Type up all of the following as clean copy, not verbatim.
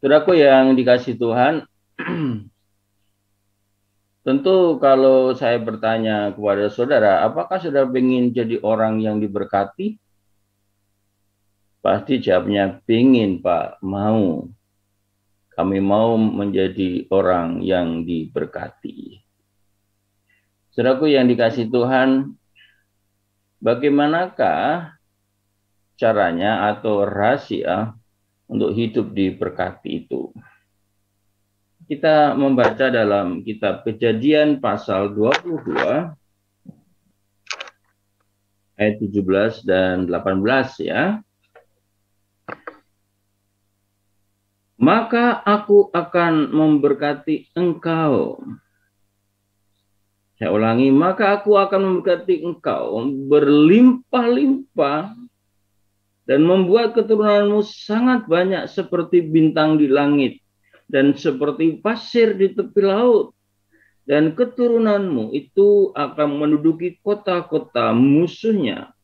Saudaraku yang dikasih Tuhan, tentu kalau saya bertanya kepada saudara, apakah saudara ingin jadi orang yang diberkati? Pasti jawabnya ingin, Pak, mau. Kami mau menjadi orang yang diberkati. Saudaraku yang dikasih Tuhan, bagaimanakah caranya atau rahasia untuk hidup diberkati itu? Kita membaca dalam kitab Kejadian pasal 22 ayat 17 dan 18 ya. Maka aku akan memberkati engkau. Saya ulangi, maka aku akan memberkati engkau berlimpah-limpah dan membuat keturunanmu sangat banyak seperti bintang di langit dan seperti pasir di tepi laut. Dan keturunanmu itu akan menduduki kota-kota musuhnya.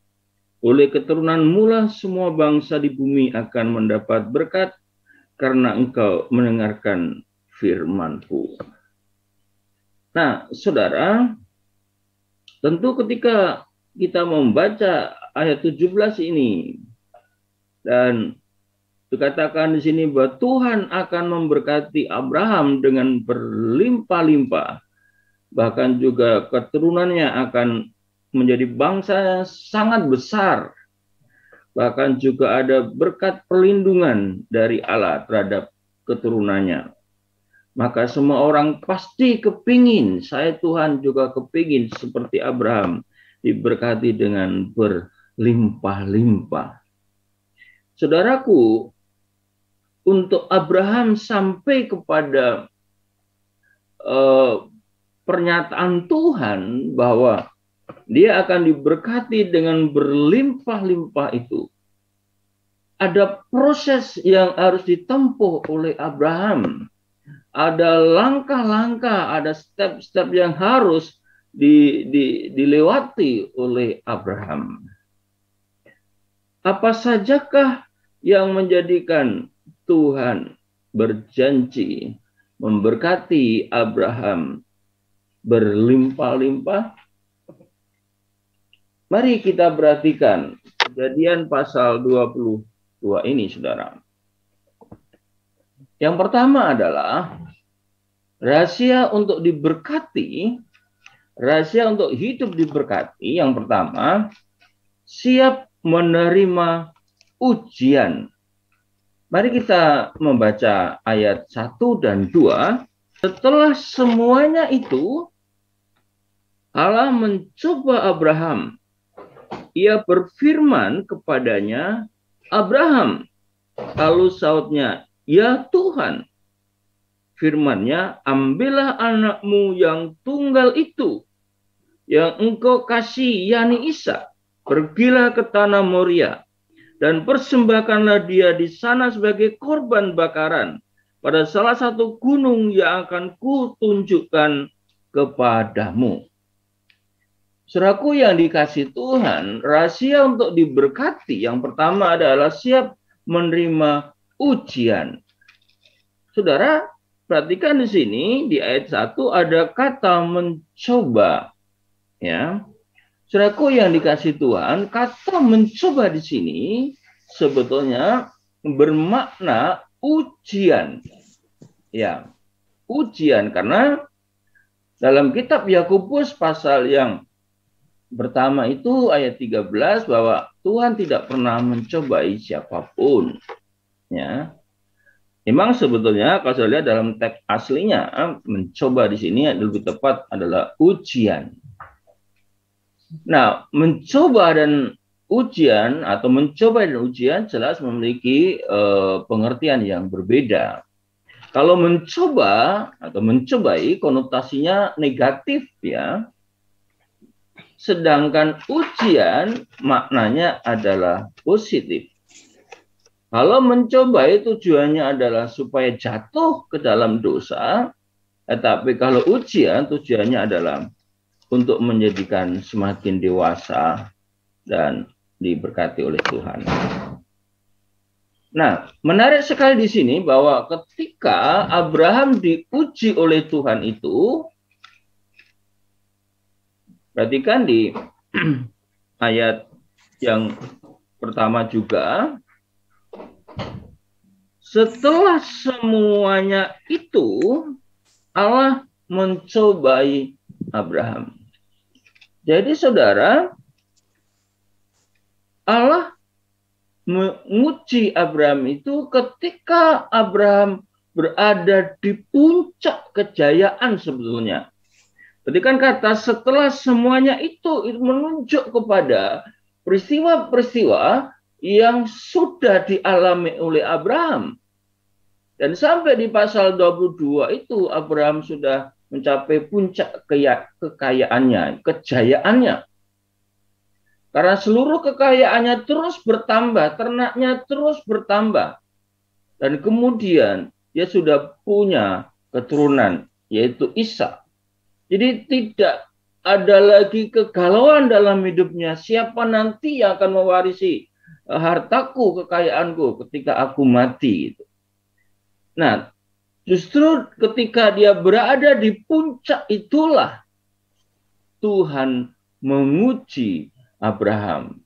Oleh keturunanmu lah semua bangsa di bumi akan mendapat berkat karena engkau mendengarkan firman-Ku. Nah, saudara, tentu ketika kita membaca ayat 17 ini, dan dikatakan di sini bahwa Tuhan akan memberkati Abraham dengan berlimpah-limpah, bahkan juga keturunannya akan menjadi bangsa yang sangat besar. Bahkan juga ada berkat perlindungan dari Allah terhadap keturunannya. Maka semua orang pasti kepingin, saya Tuhan juga kepingin seperti Abraham, diberkati dengan berlimpah-limpah. Saudaraku, untuk Abraham sampai kepada pernyataan Tuhan bahwa dia akan diberkati dengan berlimpah-limpah itu, ada proses yang harus ditempuh oleh Abraham. Ada langkah-langkah, ada step-step yang harus dilewati oleh Abraham. Apa sajakah yang menjadikan Tuhan berjanji memberkati Abraham berlimpah-limpah? Mari kita perhatikan Kejadian pasal 22 ini, saudara. Yang pertama adalah rahasia untuk diberkati, rahasia untuk hidup diberkati. Yang pertama, siap menerima ujian. Mari kita membaca ayat 1 dan 2. Setelah semuanya itu, Allah mencoba Abraham. Ia berfirman kepadanya, Abraham. Lalu sautnya, ya Tuhan. Firman-Nya, ambillah anakmu yang tunggal itu, yang engkau kasih, yakni Ishak. Pergilah ke tanah Moria, dan persembahkanlah dia di sana sebagai korban bakaran pada salah satu gunung yang akan kutunjukkan kepadamu. Saudaraku yang dikasih Tuhan, rahasia untuk diberkati yang pertama adalah siap menerima ujian. Saudara, perhatikan di sini di ayat 1 ada kata mencoba. Ya. Saudaraku yang dikasih Tuhan, kata mencoba di sini sebetulnya bermakna ujian. Ya, ujian karena dalam kitab Yakobus pasal yang pertama itu ayat 13 bahwa Tuhan tidak pernah mencobai siapapun. Ya. Memang sebetulnya kalau saya lihat dalam teks aslinya mencoba di sini lebih tepat adalah ujian. Nah, mencoba dan ujian atau mencoba dan ujian jelas memiliki pengertian yang berbeda. Kalau mencoba atau mencobai konotasinya negatif ya. Sedangkan ujian maknanya adalah positif. Kalau mencoba tujuannya adalah supaya jatuh ke dalam dosa, tetapi kalau ujian tujuannya adalah untuk menjadikan semakin dewasa dan diberkati oleh Tuhan. Nah, menarik sekali di sini bahwa ketika Abraham diuji oleh Tuhan itu, perhatikan di ayat yang pertama juga, setelah semuanya itu Allah mencobai Abraham. Jadi saudara, Allah menguji Abraham itu ketika Abraham berada di puncak kejayaan sebetulnya. Perhatikan kata setelah semuanya itu menunjuk kepada peristiwa-peristiwa yang sudah dialami oleh Abraham. Dan sampai di pasal 22 itu Abraham sudah mencapai puncak kekayaannya, kejayaannya. Karena seluruh kekayaannya terus bertambah, ternaknya terus bertambah. Dan kemudian dia sudah punya keturunan, yaitu Ishak. Jadi tidak ada lagi kegalauan dalam hidupnya. Siapa nanti yang akan mewarisi hartaku, kekayaanku ketika aku mati. Nah, justru ketika dia berada di puncak itulah Tuhan menguji Abraham.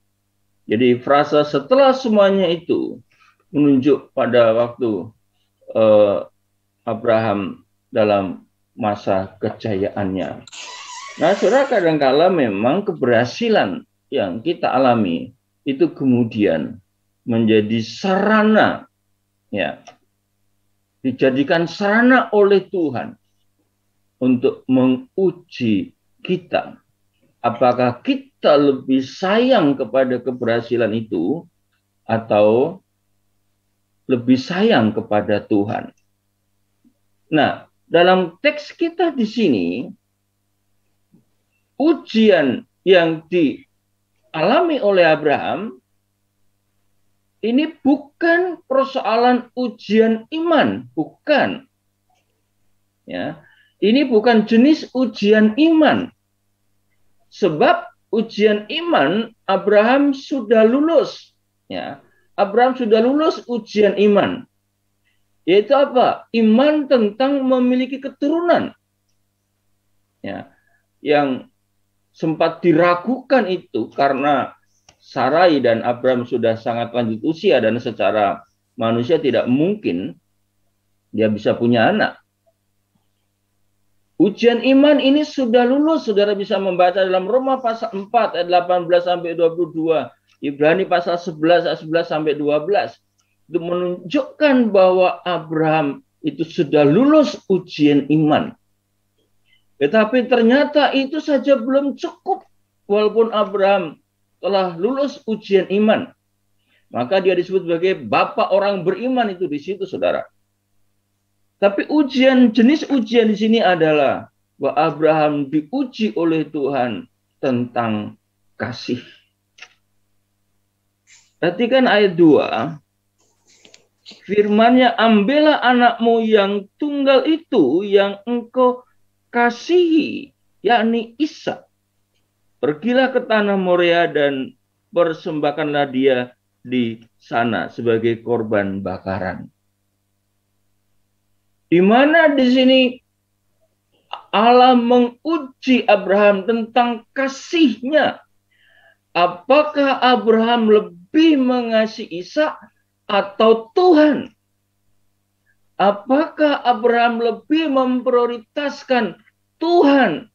Jadi frasa setelah semuanya itu menunjuk pada waktu Abraham dalam masa kejayaannya. Nah, saudara, kadangkala memang keberhasilan yang kita alami itu kemudian menjadi sarana, ya, dijadikan sarana oleh Tuhan untuk menguji kita. Apakah kita lebih sayang kepada keberhasilan itu atau lebih sayang kepada Tuhan? Nah, dalam teks kita di sini, ujian yang dialami oleh Abraham ini bukan persoalan ujian iman, bukan. Ya, ini bukan jenis ujian iman. Sebab ujian iman Abraham sudah lulus. Ya, Abraham sudah lulus ujian iman. Yaitu apa? Iman tentang memiliki keturunan. Ya, yang sempat diragukan itu karena Sarai dan Abraham sudah sangat lanjut usia dan secara manusia tidak mungkin dia bisa punya anak. Ujian iman ini sudah lulus, saudara bisa membaca dalam Roma pasal 4 ayat 18 sampai 22, Ibrani pasal 11 ayat 11 sampai 12. Itu menunjukkan bahwa Abraham itu sudah lulus ujian iman. Tetapi ternyata itu saja belum cukup walaupun Abraham telah lulus ujian iman. Maka dia disebut sebagai bapak orang beriman itu di situ, saudara. Tapi jenis ujian di sini adalah bahwa Abraham diuji oleh Tuhan tentang kasih. Perhatikan ayat 2. Firman-Nya, ambillah anakmu yang tunggal itu yang engkau kasihi, yakni Ishak. Pergilah ke tanah Moria dan persembahkanlah dia di sana sebagai korban bakaran. Di mana di sini Allah menguji Abraham tentang kasihnya. Apakah Abraham lebih mengasihi Ishak atau Tuhan? Apakah Abraham lebih memprioritaskan Tuhan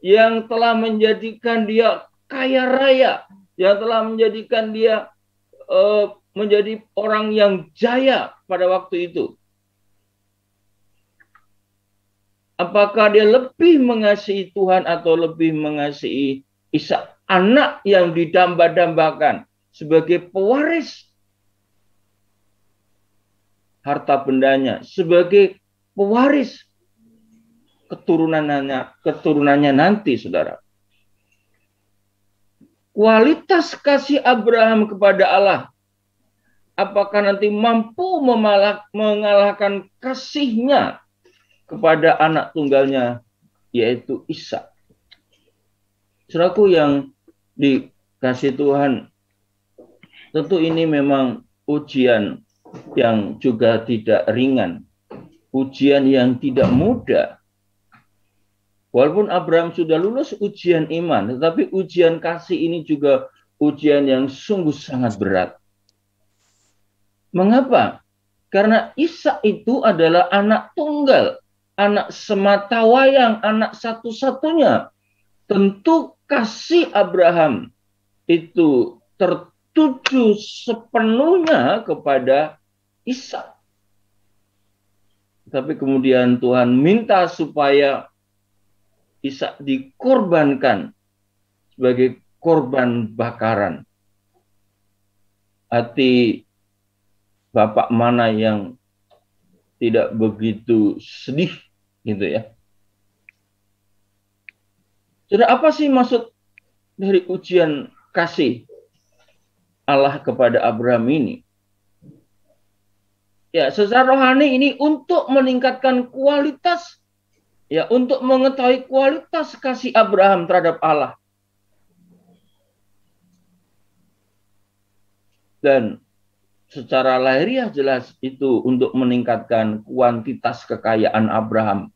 yang telah menjadikan dia kaya raya, yang telah menjadikan dia menjadi orang yang jaya pada waktu itu? Apakah dia lebih mengasihi Tuhan atau lebih mengasihi Ishak, anak yang didamba-dambakan sebagai pewaris harta bendanya, sebagai pewaris keturunannya nanti, saudara. Kualitas kasih Abraham kepada Allah, apakah nanti mampu mengalahkan kasihnya kepada anak tunggalnya, yaitu Ishak. Saudaraku yang dikasih Tuhan, tentu ini memang ujian yang juga tidak ringan, ujian yang tidak mudah. Walaupun Abraham sudah lulus ujian iman, tetapi ujian kasih ini juga ujian yang sungguh sangat berat. Mengapa? Karena Ishak itu adalah anak tunggal, anak sematawayang, anak satu-satunya. Tentu kasih Abraham itu tertuju sepenuhnya kepada Ishak. Tapi kemudian Tuhan minta supaya Ishak dikorbankan sebagai korban bakaran. Hati bapak mana yang tidak begitu sedih gitu ya. Sudah apa sih maksud dari ujian kasih Allah kepada Abraham ini? Ya, secara rohani ini untuk meningkatkan kualitas, ya, untuk mengetahui kualitas kasih Abraham terhadap Allah. Dan secara lahiriah jelas itu untuk meningkatkan kuantitas kekayaan Abraham.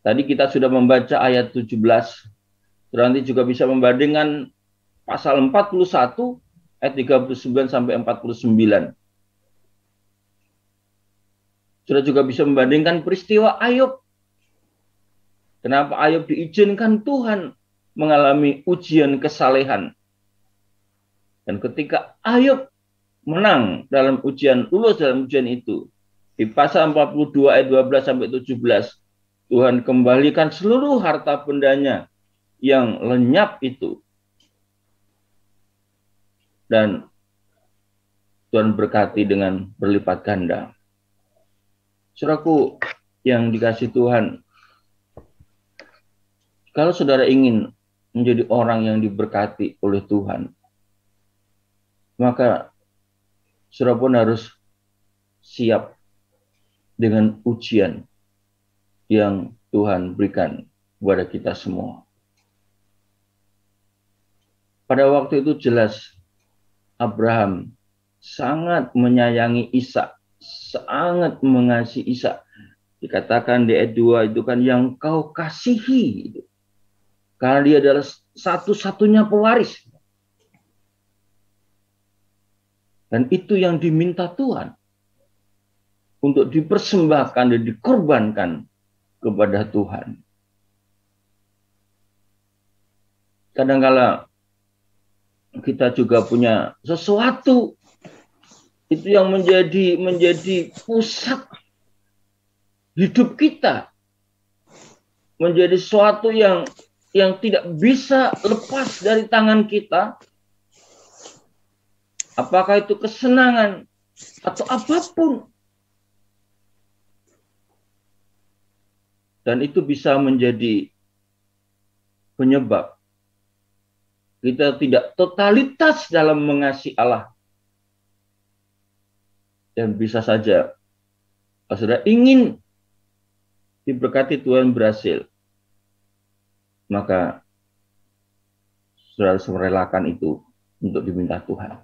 Tadi kita sudah membaca ayat 17. Nanti juga bisa membandingkan pasal 41 ayat 39 sampai 49. Sudah juga bisa membandingkan peristiwa Ayub. Kenapa Ayub diizinkan Tuhan mengalami ujian kesalehan. Dan ketika Ayub menang dalam ujian, lulus dalam ujian itu, di pasal 42 ayat 12 sampai 17, Tuhan kembalikan seluruh harta bendanya yang lenyap itu. Dan Tuhan berkati dengan berlipat ganda. Saudaraku yang dikasih Tuhan, kalau saudara ingin menjadi orang yang diberkati oleh Tuhan, maka saudara pun harus siap dengan ujian yang Tuhan berikan kepada kita semua. Pada waktu itu jelas Abraham sangat menyayangi Ishak, sangat mengasihi Ishak. Dikatakan di ayat 2 itu kan yang kau kasihi. Karena dia adalah satu-satunya pewaris. Dan itu yang diminta Tuhan. Untuk dipersembahkan dan dikorbankan kepada Tuhan. Kadang-kala kita juga punya sesuatu itu yang menjadi pusat hidup kita, menjadi sesuatu yang tidak bisa lepas dari tangan kita, apakah itu kesenangan atau apapun, dan itu bisa menjadi penyebab kita tidak totalitas dalam mengasihi Allah. Dan bisa saja, kalau saudara ingin diberkati Tuhan berhasil, maka saudara harus merelakan itu untuk diminta Tuhan.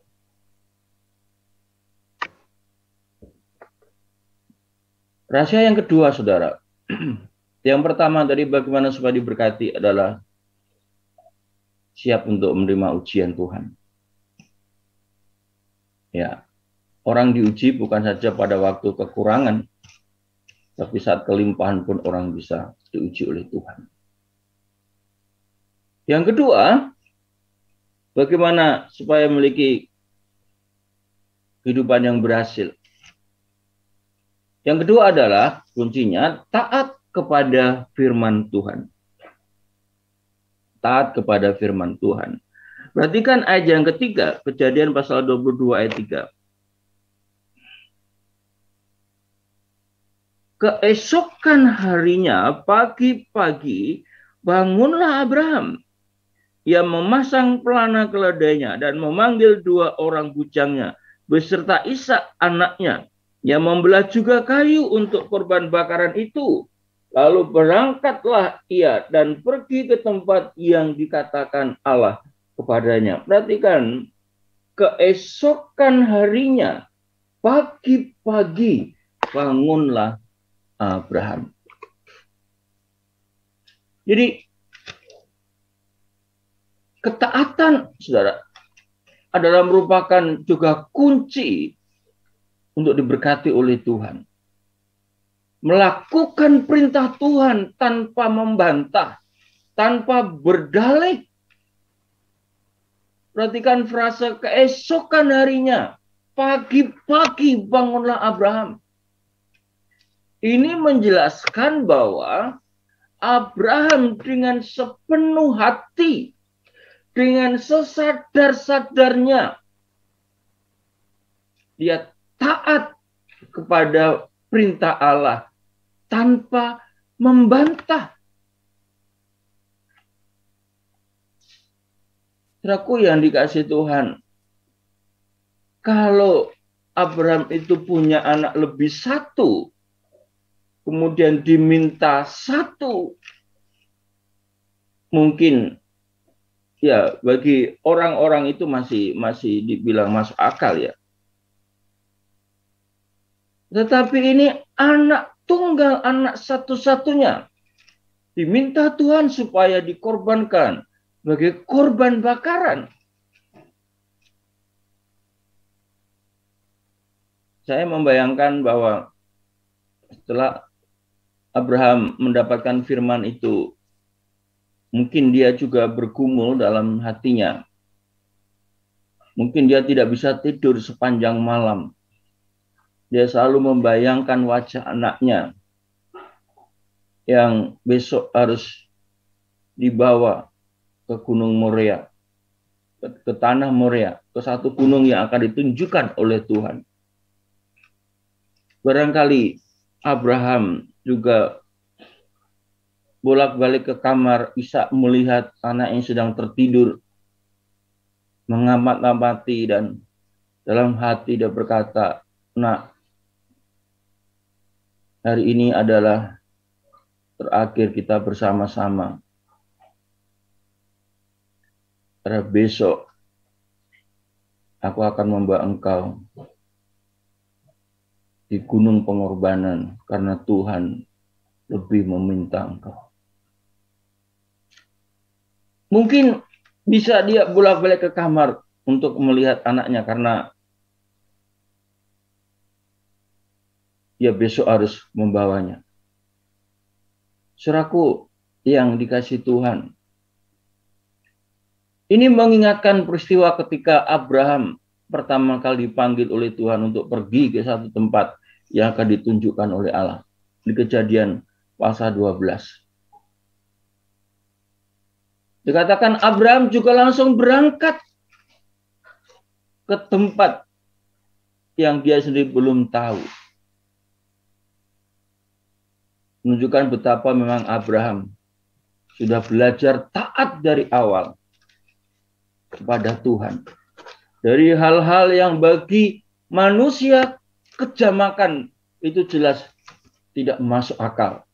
Rahasia yang kedua, saudara. Yang pertama tadi bagaimana supaya diberkati adalah siap untuk menerima ujian Tuhan. Ya. Orang diuji bukan saja pada waktu kekurangan, tapi saat kelimpahan pun orang bisa diuji oleh Tuhan. Yang kedua, bagaimana supaya memiliki kehidupan yang berhasil. Yang kedua adalah kuncinya taat kepada firman Tuhan. Taat kepada firman Tuhan. Perhatikan ayat yang ketiga, Kejadian pasal 22 ayat 3. Keesokan harinya pagi-pagi bangunlah Abraham. Ia memasang pelana keledainya dan memanggil 2 orang bujangnya beserta Ishak anaknya. Ia membelah juga kayu untuk korban bakaran itu. Lalu berangkatlah ia dan pergi ke tempat yang dikatakan Allah kepadanya. Perhatikan, keesokan harinya pagi-pagi bangunlah Abraham. Jadi ketaatan, saudara, adalah merupakan juga kunci untuk diberkati oleh Tuhan. Melakukan perintah Tuhan tanpa membantah, tanpa berdalih. Perhatikan frase keesokan harinya, pagi-pagi bangunlah Abraham. Ini menjelaskan bahwa Abraham dengan sepenuh hati, dengan sesadar-sadarnya, dia taat kepada perintah Allah tanpa membantah. Saudaraku yang dikasih Tuhan, kalau Abraham itu punya anak lebih satu, kemudian diminta satu, mungkin ya bagi orang-orang itu masih dibilang masuk akal ya. Tetapi ini anak tunggal, anak satu-satunya, diminta Tuhan supaya dikorbankan sebagai korban bakaran. Saya membayangkan bahwa setelah Abraham mendapatkan firman itu, mungkin dia juga bergumul dalam hatinya. Mungkin dia tidak bisa tidur sepanjang malam. Dia selalu membayangkan wajah anaknya yang besok harus dibawa ke Gunung Moria, ke tanah Moria, ke satu gunung yang akan ditunjukkan oleh Tuhan. Barangkali Abraham juga bolak-balik ke kamar, bisa melihat anak yang sedang tertidur, mengamat-amati, dan dalam hati dia berkata, "Nak, hari ini adalah terakhir kita bersama-sama. Karena besok aku akan membawa engkau di gunung pengorbanan karena Tuhan lebih meminta engkau." Mungkin bisa dia bolak-balik ke kamar untuk melihat anaknya karena dia besok harus membawanya. Saudaraku yang dikasih Tuhan, ini mengingatkan peristiwa ketika Abraham pertama kali dipanggil oleh Tuhan untuk pergi ke satu tempat yang akan ditunjukkan oleh Allah. Di Kejadian pasal 12. Dikatakan Abraham juga langsung berangkat ke tempat yang dia sendiri belum tahu. Menunjukkan betapa memang Abraham sudah belajar taat dari awal kepada Tuhan. Dari hal-hal yang bagi manusia kejamakan itu jelas tidak masuk akal.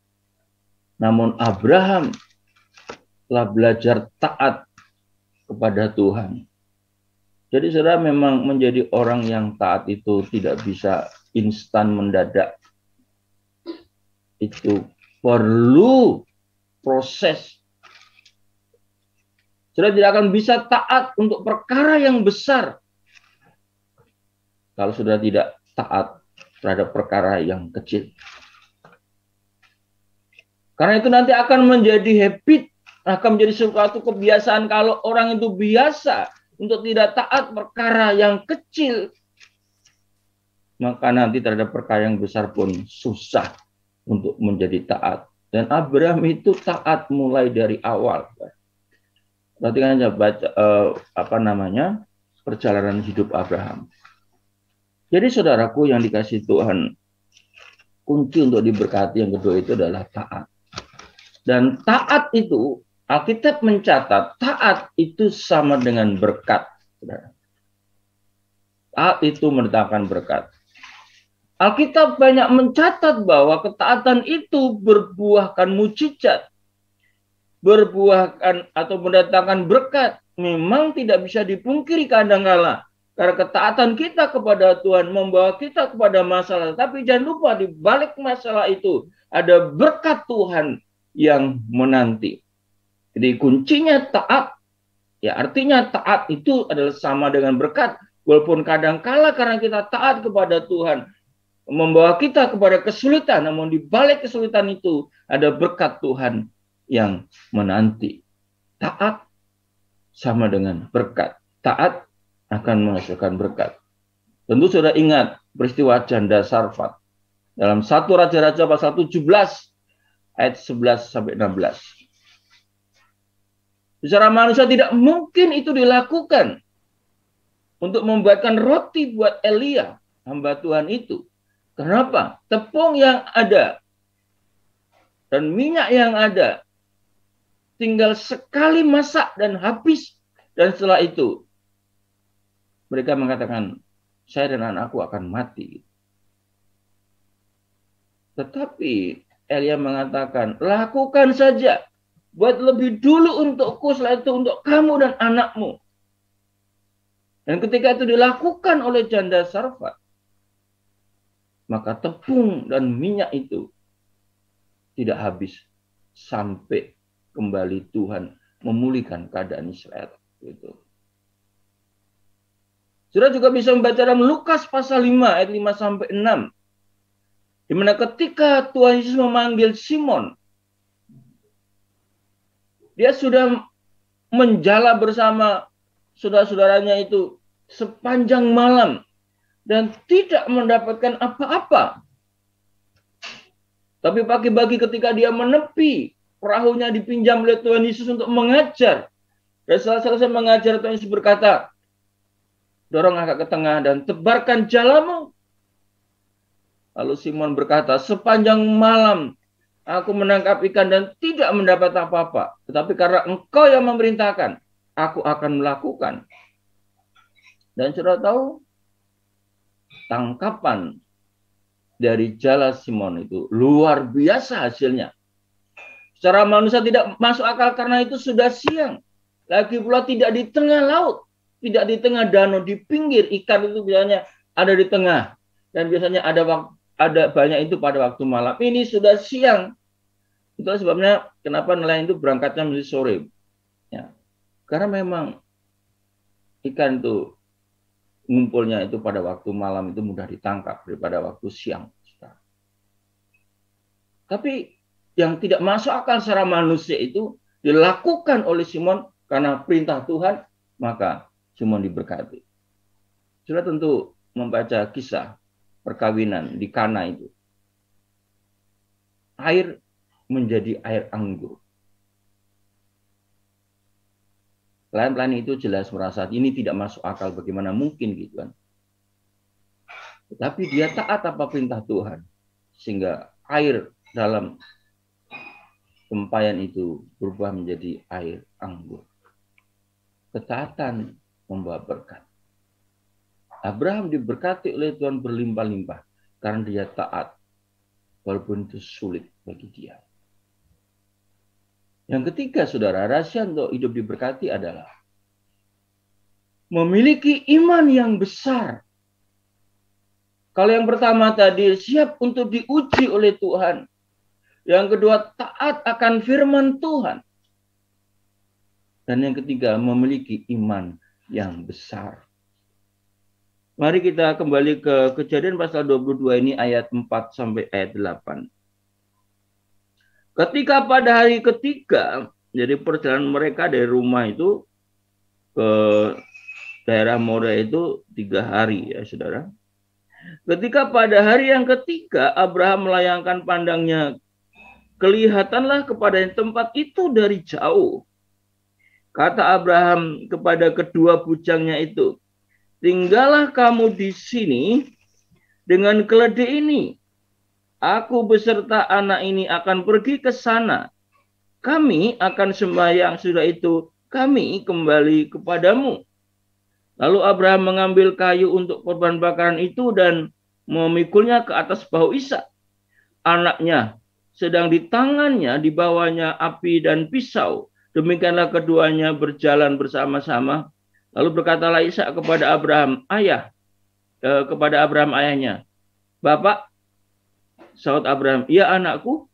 Namun Abraham telah belajar taat kepada Tuhan. Jadi saudara, memang menjadi orang yang taat itu tidak bisa instan mendadak. Itu perlu proses. Saudara tidak akan bisa taat untuk perkara yang besar kalau sudah tidak taat terhadap perkara yang kecil. Karena itu nanti akan menjadi habit, akan menjadi suatu kebiasaan kalau orang itu biasa untuk tidak taat perkara yang kecil, maka nanti terhadap perkara yang besar pun susah untuk menjadi taat. Dan Abraham itu taat mulai dari awal. Berarti kan aja baca perjalanan hidup Abraham. Jadi saudaraku yang dikasih Tuhan, kunci untuk diberkati yang kedua itu adalah taat. Dan taat itu, Alkitab mencatat, taat itu sama dengan berkat. Taat itu mendatangkan berkat. Alkitab banyak mencatat bahwa ketaatan itu berbuahkan mujizat, berbuahkan atau mendatangkan berkat. Memang tidak bisa dipungkiri kadang-kala Karena ketaatan kita kepada Tuhan membawa kita kepada masalah. Tapi jangan lupa di balik masalah itu ada berkat Tuhan yang menanti. Jadi kuncinya taat. Ya, artinya taat itu adalah sama dengan berkat. Walaupun kadang-kala karena kita taat kepada Tuhan membawa kita kepada kesulitan, namun di balik kesulitan itu ada berkat Tuhan yang menanti. Taat sama dengan berkat. Taat akan menghasilkan berkat. Tentu sudah ingat peristiwa janda Sarfat dalam 1 Raja-Raja pasal 17 ayat 11 sampai 16. Secara manusia tidak mungkin itu dilakukan untuk membuatkan roti buat Elia, hamba Tuhan itu. Kenapa? Tepung yang ada dan minyak yang ada tinggal sekali masak dan habis. Dan setelah itu mereka mengatakan, saya dan anakku akan mati. Tetapi Elia mengatakan, lakukan saja. Buat lebih dulu untukku, setelah itu untuk kamu dan anakmu. Dan ketika itu dilakukan oleh janda Sarfat, maka tepung dan minyak itu tidak habis sampai kembali Tuhan memulihkan keadaan Israel. Gitu. Saudara juga bisa membaca dalam Lukas pasal 5 ayat 5 sampai 6. Di mana ketika Tuhan Yesus memanggil Simon, dia sudah menjala bersama saudara-saudaranya itu sepanjang malam dan tidak mendapatkan apa-apa. Tapi pagi-pagi ketika dia menepi, perahunya dipinjam oleh Tuhan Yesus untuk mengajar. Dan setelah selesai mengajar, Tuhan Yesus berkata, dorong agak ke tengah dan tebarkan jalamu. Lalu Simon berkata, sepanjang malam aku menangkap ikan dan tidak mendapat apa-apa. Tetapi karena engkau yang memerintahkan, aku akan melakukan. Dan saudara tahu, tangkapan dari jala Simon itu luar biasa hasilnya. Secara manusia tidak masuk akal karena itu sudah siang. Lagi pula tidak di tengah laut. Tidak di tengah danau, di pinggir. Ikan itu biasanya ada di tengah. Dan biasanya ada banyak itu pada waktu malam. Ini sudah siang. Itulah sebabnya kenapa nelayan itu berangkatnya mesti sore. Ya. Karena memang ikan itu ngumpulnya itu pada waktu malam itu mudah ditangkap daripada waktu siang. Tapi yang tidak masuk akal secara manusia itu dilakukan oleh Simon karena perintah Tuhan, maka Simon diberkati. Sudah tentu membaca kisah perkawinan di Kana itu. Air menjadi air anggur. Lain-lain itu jelas merasa ini tidak masuk akal, bagaimana mungkin gitu kan. Tetapi dia taat apa perintah Tuhan. Sehingga air dalam tempayan itu berubah menjadi air anggur. Ketaatan membawa berkat. Abraham diberkati oleh Tuhan berlimpah-limpah karena dia taat walaupun itu sulit bagi dia. Yang ketiga, saudara, rahasia untuk hidup diberkati adalah memiliki iman yang besar. Kalau yang pertama tadi siap untuk diuji oleh Tuhan. Yang kedua, taat akan firman Tuhan. Dan yang ketiga, memiliki iman yang besar. Mari kita kembali ke Kejadian pasal 22 ini ayat 4 sampai ayat 8. Ketika pada hari ketiga, jadi perjalanan mereka dari rumah itu ke daerah Moria itu 3 hari ya saudara. Ketika pada hari yang ketiga, Abraham melayangkan pandangnya, kelihatanlah kepada tempat itu dari jauh. Kata Abraham kepada kedua bujangnya itu, tinggallah kamu di sini dengan keledai ini. Aku beserta anak ini akan pergi ke sana. Kami akan sembahyang, sudah itu kami kembali kepadamu. Lalu Abraham mengambil kayu untuk korban bakaran itu dan memikulnya ke atas bahu Ishak, anaknya. Sedang di tangannya dibawanya api dan pisau. Demikianlah keduanya berjalan bersama-sama Lalu berkatalah Ishak kepada Abraham, kepada Abraham ayahnya, Bapak, sahut Abraham, iya anakku.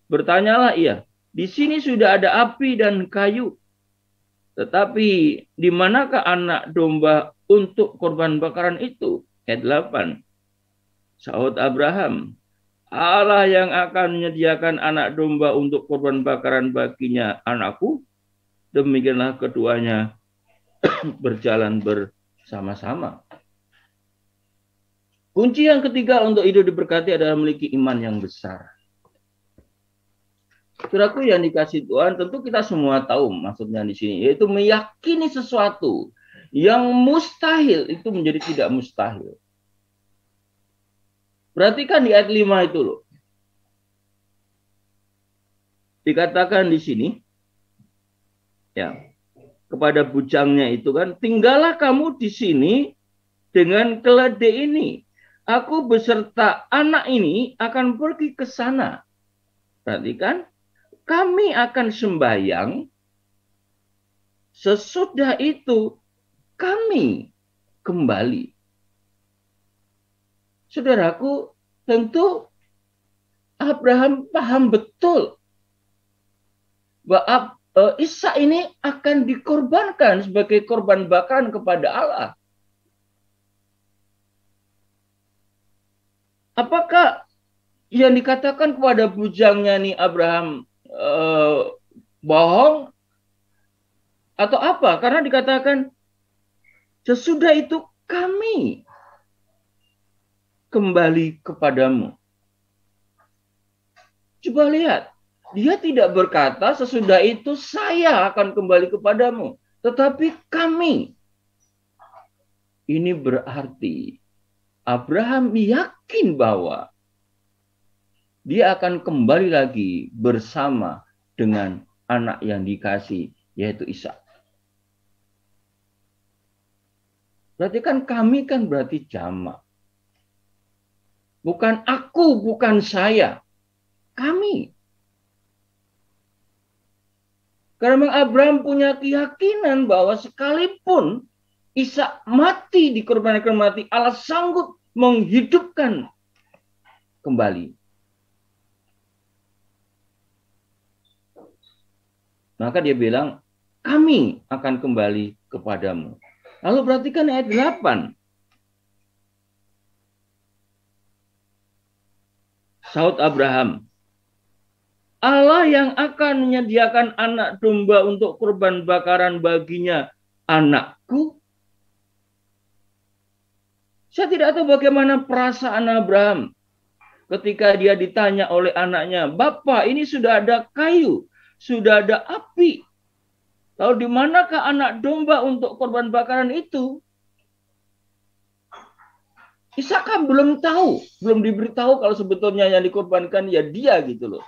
Bertanyalah ia, di sini sudah ada api dan kayu, tetapi di manakah anak domba untuk korban bakaran itu? Ayat 8. Sahut Abraham, Allah yang akan menyediakan anak domba untuk korban bakaran baginya, anakku. Demikianlah keduanya berjalan bersama-sama. Kunci yang ketiga untuk hidup diberkati adalah memiliki iman yang besar. Saudaraku yang dikasih Tuhan, tentu kita semua tahu maksudnya di sini, yaitu meyakini sesuatu yang mustahil itu menjadi tidak mustahil. Perhatikan di ayat 5 itu loh. Dikatakan di sini, ya, kepada bujangnya itu kan, tinggallah kamu di sini dengan keledai ini. Aku beserta anak ini akan pergi ke sana. Perhatikan, kami akan sembahyang, sesudah itu kami kembali. Saudaraku, tentu Abraham paham betul bahwa Ishak ini akan dikorbankan sebagai korban bakaran kepada Allah. Apakah yang dikatakan kepada bujangnya nih Abraham bohong atau apa? Karena dikatakan sesudah itu kami kembali kepadamu. Coba lihat, dia tidak berkata sesudah itu saya akan kembali kepadamu, tetapi kami. Ini berarti Abraham yakin bahwa dia akan kembali lagi bersama dengan anak yang dikasih, yaitu Ishak. Berarti kan kami kan berarti jamak. Bukan aku, bukan saya. Kami. Karena Abraham punya keyakinan bahwa sekalipun Ishak mati dikorbankan mati, Allah sanggup menghidupkan kembali. Maka dia bilang, kami akan kembali kepadamu. Lalu perhatikan ayat 8. Sahut Abraham, Allah yang akan menyediakan anak domba untuk kurban bakaran baginya, anakku. Saya tidak tahu bagaimana perasaan Abraham ketika dia ditanya oleh anaknya, Bapak, ini sudah ada kayu, sudah ada api. Lalu di manakah anak domba untuk korban bakaran itu? Ishak kan belum tahu, belum diberitahu kalau sebetulnya yang dikorbankan ya dia gitu loh.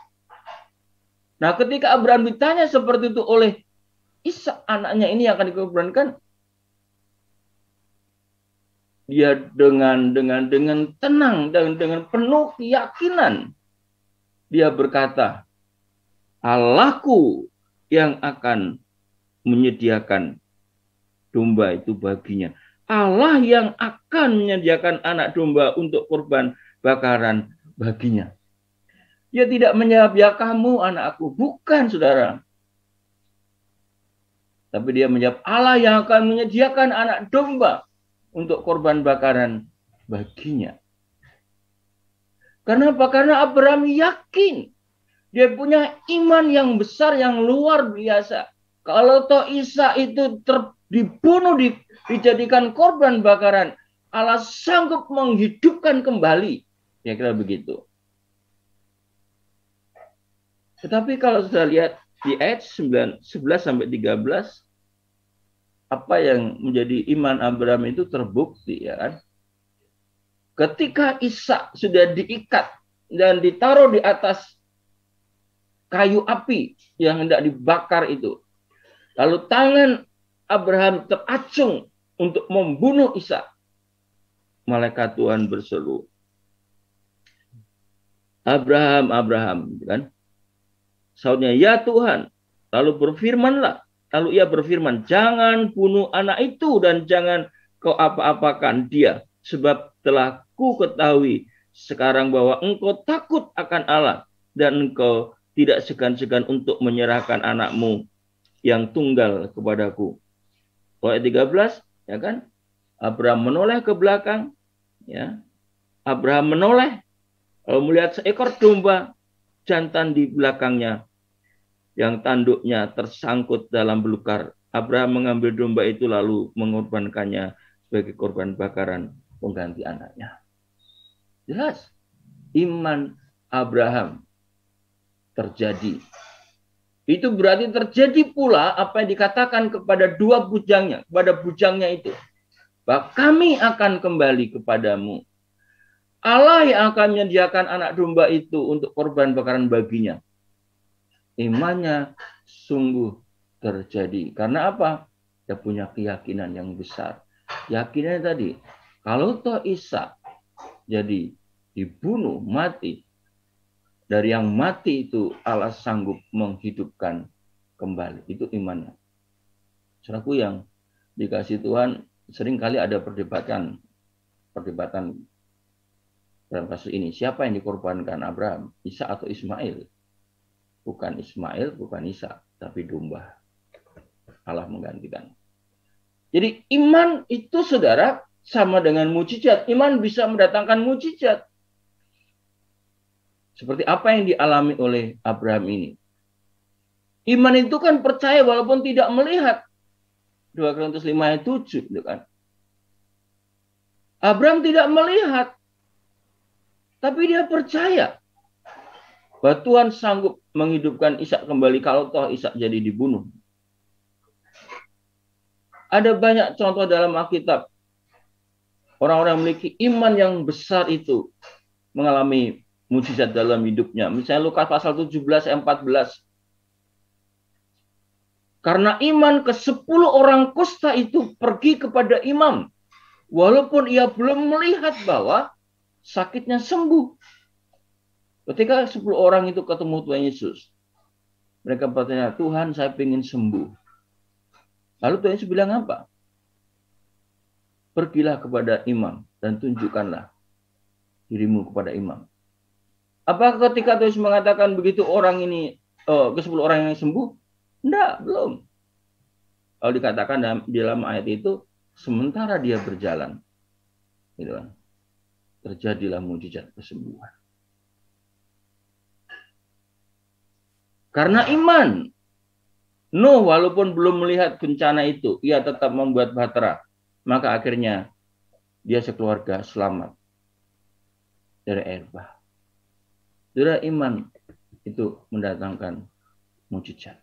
Nah, ketika Abraham ditanya seperti itu oleh Ishak, anaknya ini yang akan dikorbankan, dia dengan tenang dan dengan penuh keyakinan dia berkata, Allahku yang akan menyediakan domba itu baginya. Allah yang akan menyediakan anak domba untuk korban bakaran baginya. Dia tidak menjawab, ya kamu anakku. Bukan, saudara. Tapi dia menjawab, Allah yang akan menyediakan anak domba untuk korban bakaran baginya. Karena apa? Karena Abraham yakin. Dia punya iman yang besar, yang luar biasa. Kalau toh Ishak itu dibunuh, dijadikan korban bakaran, Allah sanggup menghidupkan kembali. Ya kira begitu. Tetapi kalau sudah lihat di ayat 11 sampai 13, apa yang menjadi iman Abraham itu terbukti, ya kan? Ketika Ishak sudah diikat dan ditaruh di atas kayu api yang hendak dibakar itu, lalu tangan Abraham teracung untuk membunuh Ishak, malaikat Tuhan berseru, Abraham, Abraham, kan? Sautnya, ya Tuhan. Lalu berfirmanlah, Lalu ia berfirman, jangan bunuh anak itu dan jangan kau apa-apakan dia. Sebab telah ku ketahui sekarang bahwa engkau takut akan Allah dan engkau tidak segan-segan untuk menyerahkan anakmu yang tunggal kepadaku. Ayat 13, ya kan? Abraham menoleh ke belakang, ya. Abraham menoleh, lalu melihat seekor domba jantan di belakangnya yang tanduknya tersangkut dalam belukar. Abraham mengambil domba itu lalu mengorbankannya sebagai korban bakaran pengganti anaknya. Jelas, iman Abraham terjadi. Itu berarti terjadi pula apa yang dikatakan kepada dua bujangnya, kepada bujangnya itu. Bahwa kami akan kembali kepadamu. Allah yang akan menyediakan anak domba itu untuk korban bakaran baginya. Imannya sungguh terjadi. Karena apa? Dia punya keyakinan yang besar. Yakinannya tadi, kalau toh Ishak jadi dibunuh, mati, dari yang mati itu Allah sanggup menghidupkan kembali. Itu imannya. Saudaraku yang dikasih Tuhan, seringkali ada perdebatan dalam kasus ini. Siapa yang dikorbankan Abraham? Ishak atau Ismail? Bukan Ismail, bukan Ishak, tapi domba. Allah menggantikan. Jadi iman itu saudara sama dengan mujizat. Iman bisa mendatangkan mujizat. Seperti apa yang dialami oleh Abraham ini. Iman itu kan percaya walaupun tidak melihat. 2 Korintus 5 ayat 7. Gitu kan. Abraham tidak melihat. Tapi dia percaya bahwa Tuhan sanggup menghidupkan Ishak kembali kalau toh Ishak jadi dibunuh. Ada banyak contoh dalam Alkitab. Orang-orang yang memiliki iman yang besar itu mengalami mujizat dalam hidupnya. Misalnya Lukas pasal 17 ayat 14. Karena iman ke-10 orang kusta itu pergi kepada imam. Walaupun ia belum melihat bahwa sakitnya sembuh. Ketika 10 orang itu ketemu Tuhan Yesus, mereka bertanya, Tuhan saya ingin sembuh. Lalu Tuhan Yesus bilang apa? Pergilah kepada imam dan tunjukkanlah dirimu kepada imam. Apakah ketika Tuhan Yesus mengatakan begitu orang ini, ke-10 orang yang sembuh? Tidak, belum. Kalau dikatakan dalam ayat itu, sementara dia berjalan, gitu kan, terjadilah mujizat kesembuhan. Karena iman, Nuh walaupun belum melihat bencana itu, ia tetap membuat bahtera. Maka akhirnya dia sekeluarga selamat dari air bah. Saudara, iman itu mendatangkan mujizat.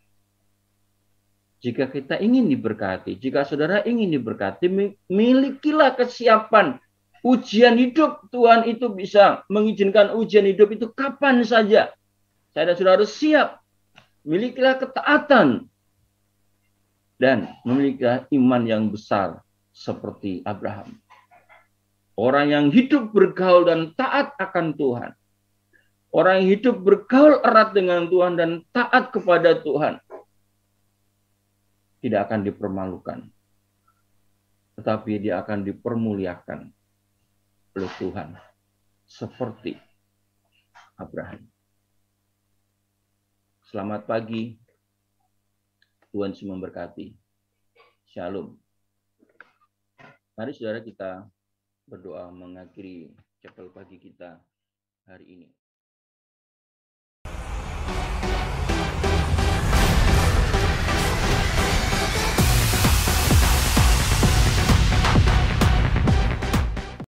Jika kita ingin diberkati, jika saudara ingin diberkati, milikilah kesiapan ujian hidup. Tuhan itu bisa mengizinkan ujian hidup itu kapan saja. Saya dan saudara harus siap. Milikilah ketaatan dan memiliki iman yang besar seperti Abraham. Orang yang hidup bergaul dan taat akan Tuhan. Orang yang hidup bergaul erat dengan Tuhan dan taat kepada Tuhan. Tidak akan dipermalukan. Tetapi dia akan dipermuliakan oleh Tuhan. Seperti Abraham. Selamat pagi. Tuhan Yesus memberkati. Shalom. Mari saudara kita berdoa mengakhiri chapel pagi kita hari ini.